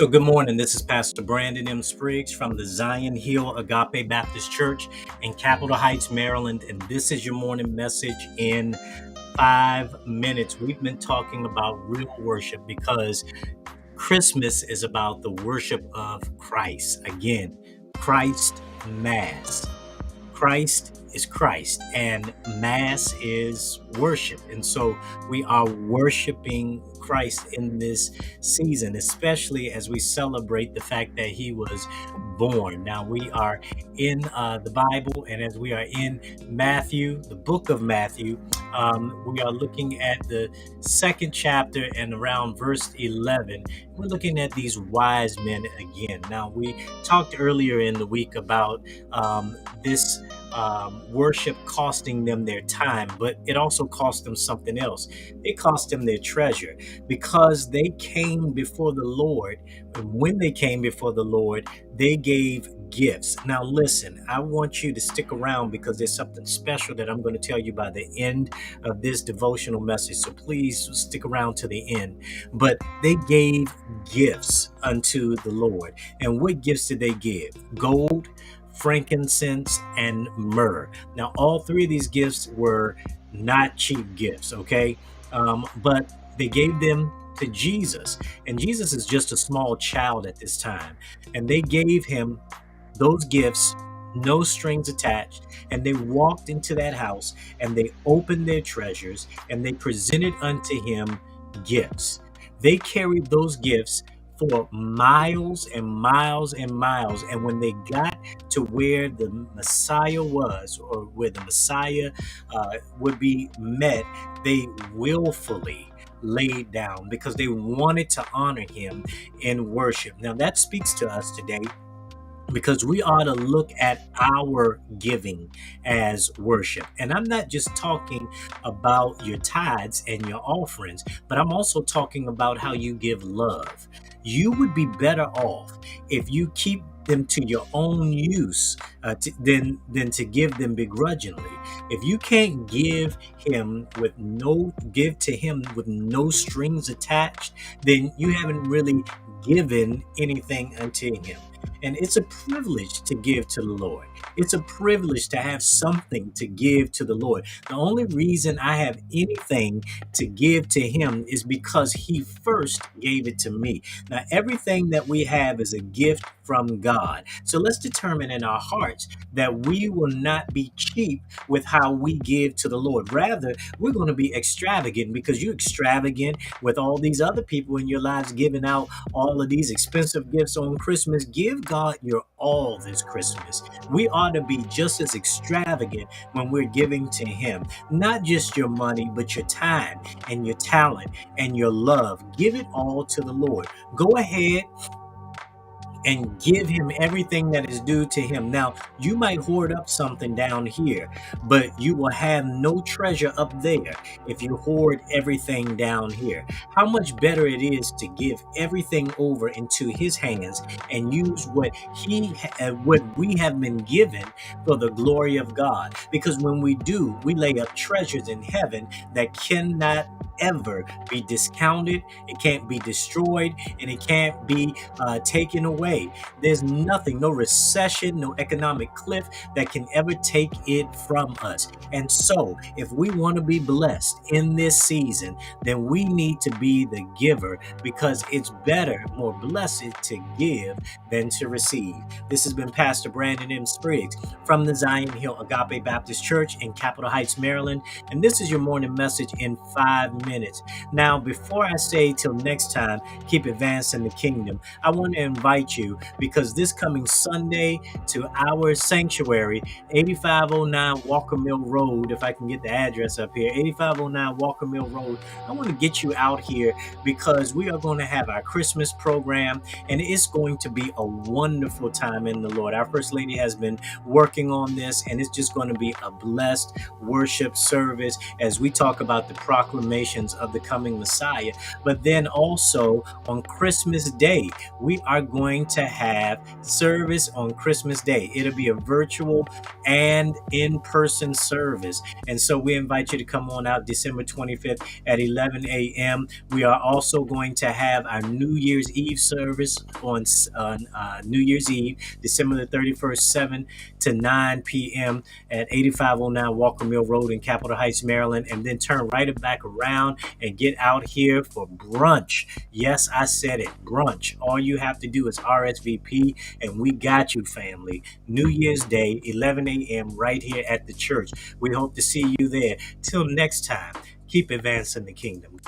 So, good morning. This is Pastor Brandon M. Spriggs from the Zion Hill Agape Baptist Church in Capitol Heights, Maryland. And this is your morning message in 5 minutes. We've been talking about real worship because Christmas is about the worship of Christ. Again, Christ Mass. Christ is Christ, and Mass is worship. And so we are worshiping Christ in this season, especially as we celebrate the fact that he was born. Now, we are in the Bible, and as we are in Matthew, the book of Matthew, we are looking at the second chapter and around verse 11. We're looking at these wise men again. Now, we talked earlier in the week about this worship costing them their time, but it also cost them something else. It cost them their treasure because they came before the Lord. And when they came before the Lord, they gave gifts. Now, listen, I want you to stick around because there's something special that I'm going to tell you by the end of this devotional message. So please stick around to the end. But they gave gifts unto the Lord. And what gifts did they give? Gold, frankincense, and myrrh. Now, all three of these gifts were not cheap gifts, okay? But they gave them to Jesus, and Jesus is just a small child at this time, and they gave him those gifts, no strings attached, and they walked into that house and they opened their treasures and they presented unto him gifts. They carried those gifts for miles and miles and miles. And when they got to where the Messiah was, or where the Messiah would be met, they willfully laid down because they wanted to honor him in worship. Now, that speaks to us today because we ought to look at our giving as worship. And I'm not just talking about your tithes and your offerings, but I'm also talking about how you give love. You would be better off if you keep them to your own use than to give them begrudgingly. If you can't give to him with no strings attached, then you haven't really given anything unto him. And it's a privilege to give to the Lord. It's a privilege to have something to give to the Lord. The only reason I have anything to give to him is because he first gave it to me. Now, everything that we have is a gift from God. So let's determine in our hearts that we will not be cheap with how we give to the Lord. Rather, we're going to be extravagant because you're extravagant with all these other people in your lives giving out all of these expensive gifts on Christmas. Give God your all this Christmas. We ought to be just as extravagant when we're giving to him. Not just your money, but your time and your talent and your love. Give it all to the Lord. Go ahead and give him everything that is due to him. Now, you might hoard up something down here, but you will have no treasure up there if you hoard everything down here. How much better it is to give everything over into his hands and use what we have been given for the glory of God. Because when we do, we lay up treasures in heaven that cannot ever be discounted, it can't be destroyed, and it can't be taken away. There's nothing, no recession, no economic cliff that can ever take it from us. And so, if we want to be blessed in this season, then we need to be the giver, because it's better, more blessed to give than to receive. This has been Pastor Brandon M. Spriggs from the Zion Hill Agape Baptist Church in Capitol Heights, Maryland. And this is your morning message in 5 minutes. Now, before I say till next time, keep advancing the kingdom, I want to invite you, because this coming Sunday, to our sanctuary, 8509 Walker Mill Road, if I can get the address up here, 8509 Walker Mill Road. I want to get you out here because we are going to have our Christmas program, and it's going to be a wonderful time in the Lord. Our First Lady has been working on this, and it's just going to be a blessed worship service as we talk about the proclamations of the coming Messiah. But then also on Christmas Day, we are going to have service on Christmas Day. It'll be a virtual and in-person service. And so we invite you to come on out December 25th at 11 a.m. We are also going to have our New Year's Eve service on New Year's Eve, December the 31st, 7 to 9 p.m. at 8509 Walker Mill Road in Capitol Heights, Maryland, and then turn right back around and get out here for brunch. Yes, I said it, brunch. All you have to do is RSVP, and we got you, family. New Year's Day, 11 a.m. right here at the church. We hope to see you there. Till next time, keep advancing the kingdom.